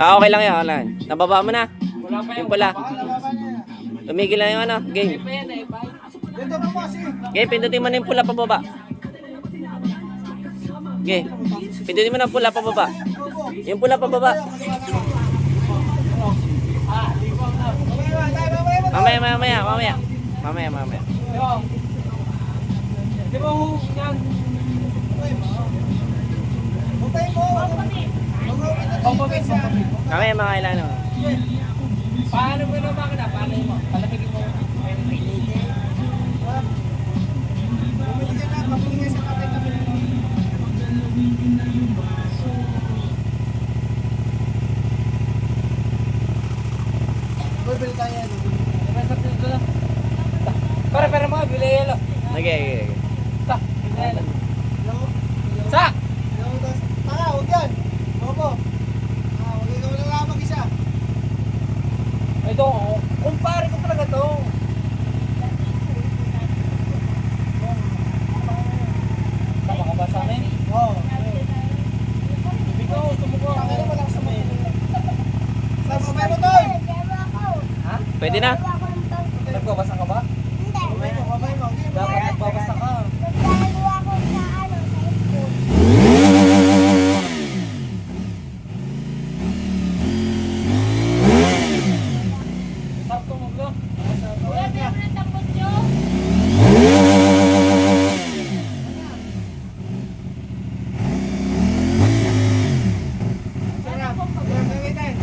Ah, okay lang yan, wala. Nababa mo na. Wala pa Yung pula. Nababa niya. Tumigil na yung ano, game. Pa yan eh, bye. Dito mo kasi. Game, pindutin mo na yung pula pababa. Game, pindutin mo na yung pula pababa. Yung pula pababa. Mamaya. Di ba yan? Butay mo. Pampamit sa Mamaya mga ilan naman. paano mo naman ka na? Paano mo? Palamigin mo. Bumili ka na. Pamili sa kapit. Bumili tayo. Para mga bilayelo. Okay. Ta, bilayelo. Sa! Tara, huwag yan. Opo. Huwag ikaw na lang mag-isa. Ito, kumpare ko talaga to. Tama ka ba sa amin? Oo. Ibig ko, sumuko. Tangin na lang sa mga. Sa mga mo tol. Ha? Pwede na. Nagbabasa ka ba? Kamay mo. Dapat nagbabasa ka. Sakto mo ko. Sarap. Gamitin.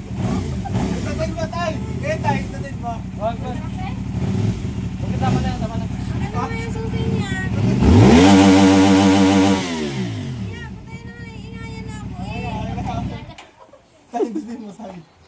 Itatin mo tayo. Itatin mo. Wag ko. Okay, tama na, tama na. Itatin mo tayo.